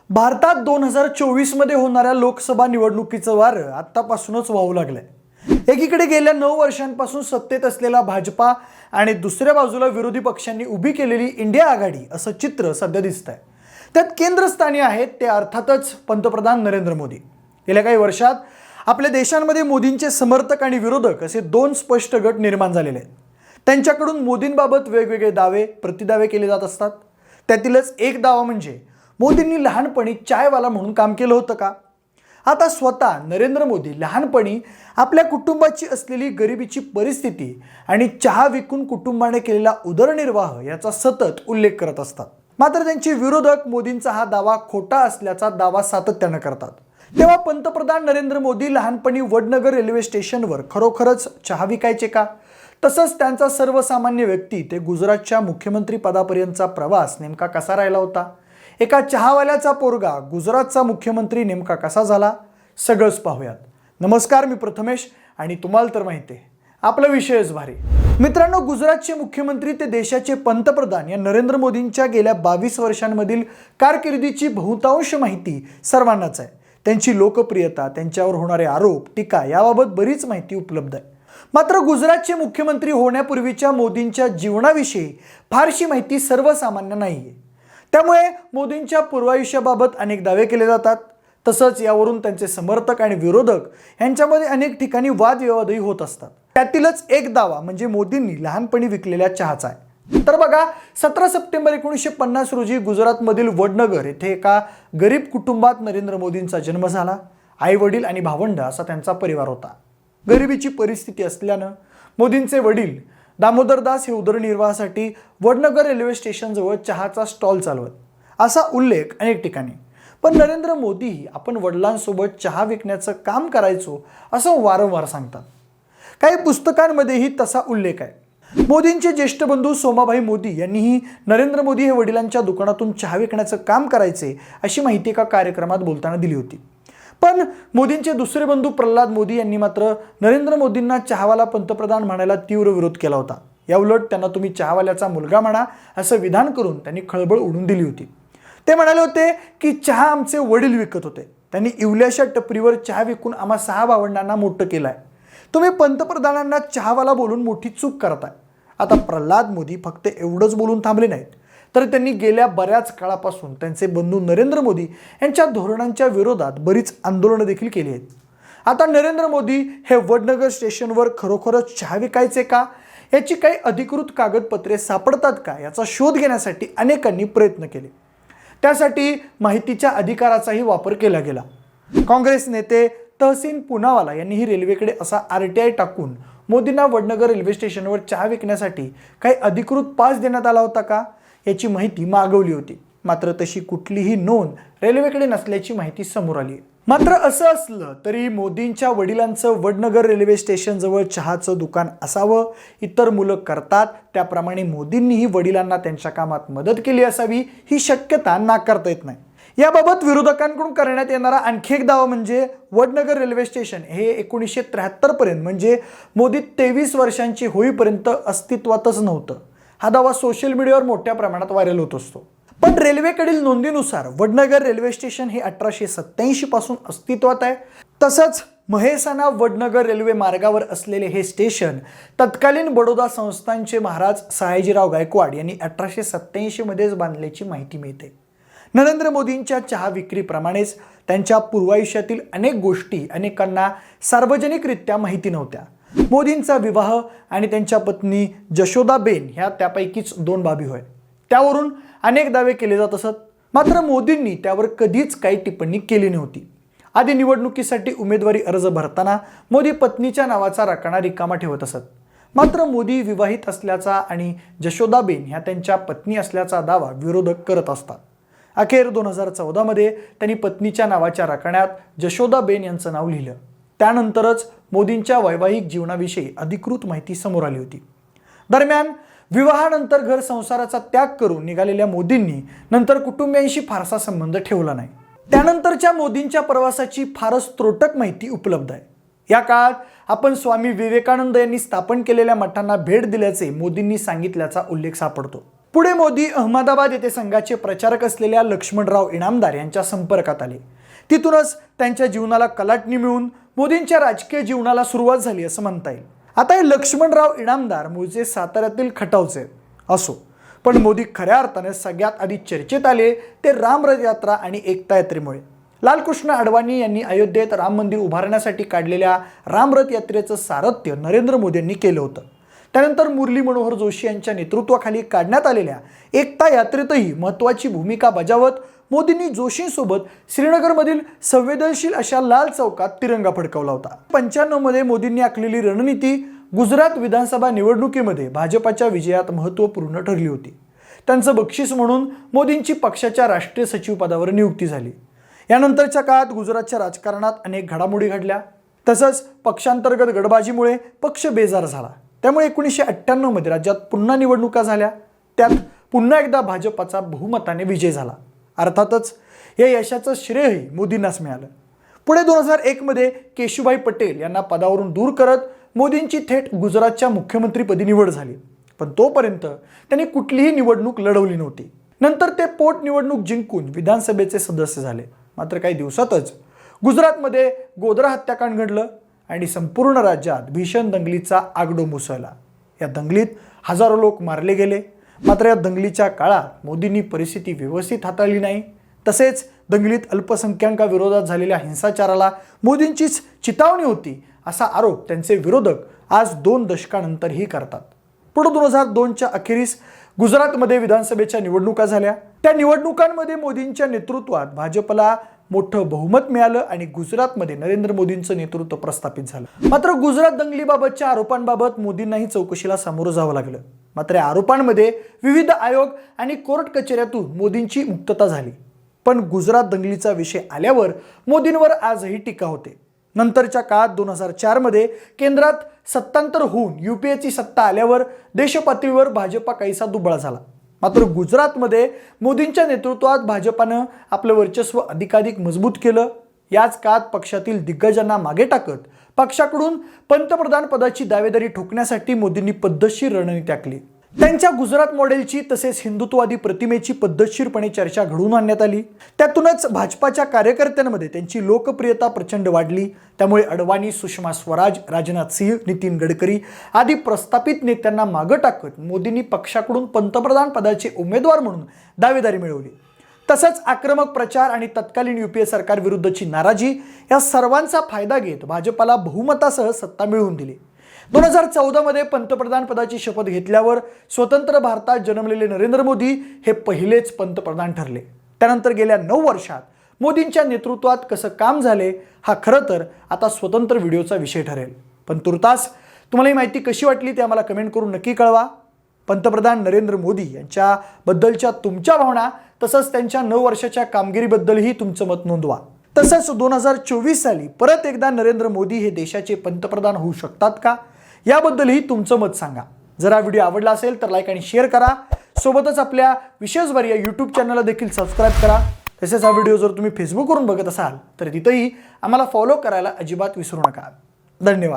भारतात 2024 मध्ये होणाऱ्या लोकसभा निवडणुकीचं वारं आतापासूनच वाहू लागलंय। एकीकडे गेल्या 9 वर्षांपासून सत्तेत असलेला भाजपा आणि दुसऱ्या बाजूला विरोधी पक्षांनी उभी केलेली इंडिया आघाडी असं चित्र सध्या दिसतंय। त्यात केंद्रस्थानी आहेत ते अर्थातच पंतप्रधान नरेंद्र मोदी। गेल्या काही वर्षात आपल्या देशांमध्ये मोदींचे समर्थक आणि विरोधक असे दोन स्पष्ट गट निर्माण झालेले आहेत। त्यांच्याकडून मोदींबाबत वेगवेगळे दावे प्रतिदावे केले जात असतात। त्यातीलच एक दावा म्हणजे मोदींनी लहानपणी चायवाला म्हणून काम केलं होतं का? आता स्वतः नरेंद्र मोदी लहानपणी आपल्या कुटुंबाची असलेली गरिबीची परिस्थिती आणि चहा विकून कुटुंबाने केलेला उदरनिर्वाह याचा सतत उल्लेख करत असतात। मात्र त्यांचे विरोधक मोदींचा हा दावा खोटा असल्याचा दावा सातत्याने करतात। तेव्हा पंतप्रधान नरेंद्र मोदी लहानपणी वडनगर रेल्वे स्टेशनवर खरोखरच चहा विकायचे का? तसंच त्यांचा सर्वसामान्य व्यक्ती ते गुजरातच्या मुख्यमंत्री पदापर्यंतचा प्रवास नेमका कसा राहिला होता? एका चहावाल्याचा पोरगा गुजरातचा मुख्यमंत्री नेमका कसा झाला? सगळंच पाहूयात। नमस्कार, मी प्रथमेश आणि तुम्हाला तर माहिती आहे आपला विषयच भारी। मित्रांनो, गुजरातचे मुख्यमंत्री ते देशाचे पंतप्रधान या नरेंद्र मोदींच्या गेल्या 22 वर्षांमधील कारकिर्दीची बहुतांश माहिती सर्वांनाच आहे। त्यांची लोकप्रियता, त्यांच्यावर होणारे आरोप, टीका याबाबत बरीच माहिती उपलब्ध आहे। मात्र गुजरातचे मुख्यमंत्री होण्यापूर्वीच्या मोदींच्या जीवनाविषयी फारशी माहिती सर्वसामान्य नाहीये। त्यामुळे मोदींच्या पूर्वायुष्याबाबत अनेक दावे केले जातात। तसंच यावरून त्यांचे समर्थक आणि विरोधक यांच्यामध्ये अनेक ठिकाणी वादविवादही होत असतात। त्यातीलच एक दावा म्हणजे मोदींनी लहानपणी विकलेल्या चहाचा आहे। तर बघा, 17 सप्टेंबर 1950 रोजी गुजरातमधील वडनगर येथे एका गरीब कुटुंबात नरेंद्र मोदींचा जन्म झाला। आई वडील आणि भावंड असा त्यांचा परिवार होता। गरिबीची परिस्थिती असल्यानं मोदींचे वडील दामोदरदास हे उदरनिर्वाहासाठी वडनगर रेल्वे स्टेशनजवळ चहाचा स्टॉल चालवत असा उल्लेख अनेक ठिकाणी। पण नरेंद्र मोदी आपण वडिलांसोबत चहा विकण्याचं काम करायचो असं वारंवार सांगतात। काही पुस्तकांमध्येही तसा उल्लेख आहे। मोदींचे ज्येष्ठ बंधू सोमाभाई मोदी यांनीही नरेंद्र मोदी हे वडिलांच्या दुकानातून चहा विकण्याचं काम करायचे अशी माहिती एका कार्यक्रमात बोलताना दिली होती। पण मोदींचे दुसरे बंधू प्रल्हाद मोदी यांनी मात्र नरेंद्र मोदींना चहावाला पंतप्रधान म्हणायला तीव्र विरोध केला होता। याउलट त्यांना तुम्ही चहावाल्याचा मुलगा म्हणा असं विधान करून त्यांनी खळबळ उडून दिली होती। ते म्हणाले होते की चहा आमचे वडील विकत होते, त्यांनी इवल्याशा टपरीवर चहा विकून आम्हा 6 भावंडांना मोठं केलंय। तुम्ही पंतप्रधानांना चहावाला बोलून मोठी चूक करताय। आता प्रल्हाद मोदी फक्त एवढंच बोलून थांबले नाहीत, तर त्यांनी गेल्या बऱ्याच काळापासून त्यांचे बंधू नरेंद्र मोदी यांच्या धोरणांच्या विरोधात बरीच आंदोलनं देखील केली आहेत। आता नरेंद्र मोदी हे वडनगर स्टेशनवर खरोखरच चहा विकायचे का, याची काही अधिकृत कागदपत्रे सापडतात का याचा शोध घेण्यासाठी अनेकांनी प्रयत्न केले। त्यासाठी माहितीच्या अधिकाराचाही वापर केला गेला। काँग्रेस नेते तहसीन पूनावाला यांनीही रेल्वेकडे असा RTI टाकून मोदींना वडनगर रेल्वे स्टेशनवर चहा विकण्यासाठी काही अधिकृत पास देण्यात आला होता का याची माहिती मागवली होती। मात्र तशी कुठलीही नोंद रेल्वेकडे नसल्याची माहिती समोर आली। मात्र असं असलं तरी मोदींच्या वडिलांचं वडनगर रेल्वे स्टेशन जवळ चहाचं दुकान असावं, इतर मुलं करतात त्याप्रमाणे मोदींनीही वडिलांना त्यांच्या कामात मदत केली असावी ही शक्यता नाकारता येत नाही। याबाबत विरोधकांकडून करण्यात येणारा आणखी एक दावा म्हणजे वडनगर रेल्वे स्टेशन हे 1973 पर्यंत म्हणजे मोदी 23 वर्षांची होईपर्यंत अस्तित्वातच नव्हतं। हा दावा सोशल मीडियावर मोठ्या प्रमाणात व्हायरल होत असतो। पण रेल्वेकडील नोंदीनुसार वडनगर रेल्वे स्टेशन हे 1887 पासून अस्तित्वात आहे। तसंच महेसाणा वडनगर रेल्वे मार्गावर असलेले हे स्टेशन तत्कालीन बडोदा संस्थानचे महाराज सयाजीराव गायकवाड यांनी 1887 मध्येच बांधल्याची माहिती मिळते। नरेंद्र मोदींच्या चहा विक्रीप्रमाणेच त्यांच्या पूर्वायुष्यातील अनेक गोष्टी अनेकांना सार्वजनिकरित्या माहिती नव्हत्या। मोदींचा विवाह आणि त्यांच्या पत्नी जशोदाबेन ह्या त्यापैकीच 2 बाबी होय। त्यावरून अनेक दावे केले जात असत। मात्र मोदींनी त्यावर कधीच काही टिप्पणी केली नव्हती। आधी निवडणुकीसाठी उमेदवारी अर्ज भरताना मोदी पत्नीच्या नावाचा रकाना रिकामा ठेवत असत। मात्र मोदी विवाहित असल्याचा आणि जशोदाबेन ह्या त्यांच्या पत्नी असल्याचा दावा विरोधक करत असतात। अखेर 2014 मध्ये त्यांनी पत्नीच्या नावाच्या रकान्यात जशोदाबेन यांचं नाव लिहिलं। त्यानंतरच मोदींच्या वैवाहिक जीवनाविषयी अधिकृत माहिती समोर आली होती। दरम्यान विवाहानंतर घर संसाराचा त्याग करून निघालेल्या मोदींनी नंतर कुटुंबियांशी फारसा संबंध ठेवला नाही। त्यानंतरच्या मोदींच्या प्रवासाची फारच त्रोटक माहिती उपलब्ध आहे। या काळात आपण स्वामी विवेकानंद यांनी स्थापन केलेल्या मठांना भेट दिल्याचे मोदींनी सांगितल्याचा उल्लेख सापडतो। पुढे मोदी अहमदाबाद येथे संघाचे प्रचारक असलेल्या लक्ष्मणराव इनामदार यांच्या संपर्कात आले. तिथूनच त्यांच्या जीवनाला कलाटणी मिळून मोदींच्या राजकीय जीवनाला सुरुवात झाली असं म्हणता येईल. आता हे लक्ष्मणराव इनामदार मूळचे साताऱ्यातील खटावचे असो, पण मोदी खऱ्या अर्थाने सगळ्यात आधी चर्चेत आले ते रामरथ यात्रा आणि एकता यात्रेमुळे. लालकृष्ण अडवाणी यांनी अयोध्येत राम मंदिर उभारण्यासाठी काढलेल्या रामरथ यात्रेचं सारथ्य नरेंद्र मोदी यांनी केलं होतं. त्यानंतर मुरली मनोहर जोशी यांच्या नेतृत्वाखाली काढण्यात आलेल्या एकता यात्रेतही महत्त्वाची भूमिका बजावत मोदींनी जोशींसोबत श्रीनगरमधील संवेदनशील अशा लाल चौकात तिरंगा फडकवला होता. 95 मध्ये मोदींनी आखलेली रणनीती गुजरात विधानसभा निवडणुकीमध्ये भाजपाच्या विजयात महत्त्वपूर्ण ठरली होती. त्यांचं बक्षीस म्हणून मोदींची पक्षाच्या राष्ट्रीय सचिव पदावर नियुक्ती झाली. यानंतरच्या काळात गुजरातच्या राजकारणात अनेक घडामोडी घडल्या. तसंच पक्षांतर्गत गडबाजीमुळे पक्ष बेजार झाला. त्यामुळे 1998 मध्ये राज्यात पुन्हा निवडणुका झाल्या. त्यात पुन्हा एकदा भाजपाचा बहुमताने विजय झाला. अर्थातच या यशाचं श्रेयही मोदींनाच मिळालं. पुढे 2001 मध्ये केशुभाई पटेल यांना पदावरून दूर करत मोदींची थेट गुजरातच्या मुख्यमंत्रीपदी निवड झाली. पण तोपर्यंत त्यांनी कुठलीही निवडणूक लढवली नव्हती. नंतर ते पोटनिवडणूक जिंकून विधानसभेचे सदस्य झाले. मात्र काही दिवसातच गुजरातमध्ये गोधरा हत्याकांड घडलं आणि संपूर्ण राज्यात भीषण दंगलीचा आगडोंब उसळला. या दंगलीत हजारो लोक मारले गेले. मात्र या दंगलीच्या काळात मोदींनी परिस्थिती व्यवस्थित हाताळली नाही. तसेच दंगलीत अल्पसंख्याकांविरोधात झालेल्या हिंसाचाराला मोदींचीच चितावणी होती असा आरोप त्यांचे विरोधक आज 2 दशकानंतरही करतात. पुढे 2002च्या अखेरीस गुजरातमध्ये विधानसभेच्या निवडणुका झाल्या. त्या निवडणुकांमध्ये मोदींच्या नेतृत्वात भाजपला मोठं बहुमत मिळालं आणि गुजरातमध्ये नरेंद्र मोदींचं नेतृत्व प्रस्थापित झालं. मात्र गुजरात दंगलीबाबतच्या आरोपांबाबत मोदींनाही चौकशीला सामोरं जावं लागलं. मात्र या आरोपांमध्ये विविध आयोग आणि कोर्ट कचेऱ्यातून मोदींची मुक्तता झाली. पण गुजरात दंगलीचा विषय आल्यावर मोदींवर आजही टीका होते. नंतरच्या काळात 2004 मध्ये केंद्रात सत्तांतर होऊन युपीएची सत्ता आल्यावर देशपातळीवर भाजपा काहीसा दुबळा झाला. मात्र गुजरातमध्ये मोदींच्या नेतृत्वात भाजपानं आपलं वर्चस्व अधिकाधिक मजबूत केलं. याच काळात पक्षातील दिग्गजांना मागे टाकत पक्षाकडून पंतप्रधान पदाची दावेदारी ठोकण्यासाठी मोदींनी पद्धतशीर रणनीती आखली. त्यांच्या गुजरात मॉडेलची तसेच हिंदुत्ववादी प्रतिमेची पद्धतशीरपणे चर्चा घडवून आणण्यात आली. त्यातूनच भाजपाच्या कार्यकर्त्यांमध्ये त्यांची लोकप्रियता प्रचंड वाढली. त्यामुळे अडवाणी, सुषमा स्वराज, राजनाथ सिंह, नितीन गडकरी आदी प्रस्थापित नेत्यांना मागे टाकत मोदींनी पक्षाकडून पंतप्रधान पदाचे उमेदवार म्हणून दावेदारी मिळवली. तसंच आक्रमक प्रचार आणि तत्कालीन युपीए सरकारविरुद्धची नाराजी या सर्वांचा फायदा घेत भाजपाला बहुमतासह सत्ता मिळवून दिली. 2014 मध्ये पंतप्रधान पदाची शपथ घेतल्यावर स्वतंत्र भारतात जन्मलेले नरेंद्र मोदी हे पहिलेच पंतप्रधान ठरले. त्यानंतर गेल्या 9 वर्षात मोदींच्या नेतृत्वात कसं काम झाले हा खरं तर आता स्वतंत्र व्हिडिओचा विषय ठरेल. पण तुर्तास तुम्हाला ही माहिती कशी वाटली ते आम्हाला कमेंट करून नक्की कळवा. पंतप्रधान नरेंद्र मोदी यांच्याबद्दलच्या तुमच्या भावना तसंच त्यांच्या 9 वर्षाच्या कामगिरीबद्दलही तुमचं मत नोंदवा. तसंच 2024 साली परत एकदा नरेंद्र मोदी हे देशाचे पंतप्रधान होऊ शकतात का याबद्दलही तुमचं मत सांगा. जर हा व्हिडिओ आवडला असेल तर लाईक आणि शेअर करा. सोबतच आपल्या विशेषवारी या यूट्यूब चॅनलला देखील सबस्क्राईब करा. तसेच हा व्हिडिओ जर तुम्ही फेसबुकवरून बघत असाल तर तिथंही आम्हाला फॉलो करायला अजिबात विसरू नका. धन्यवाद.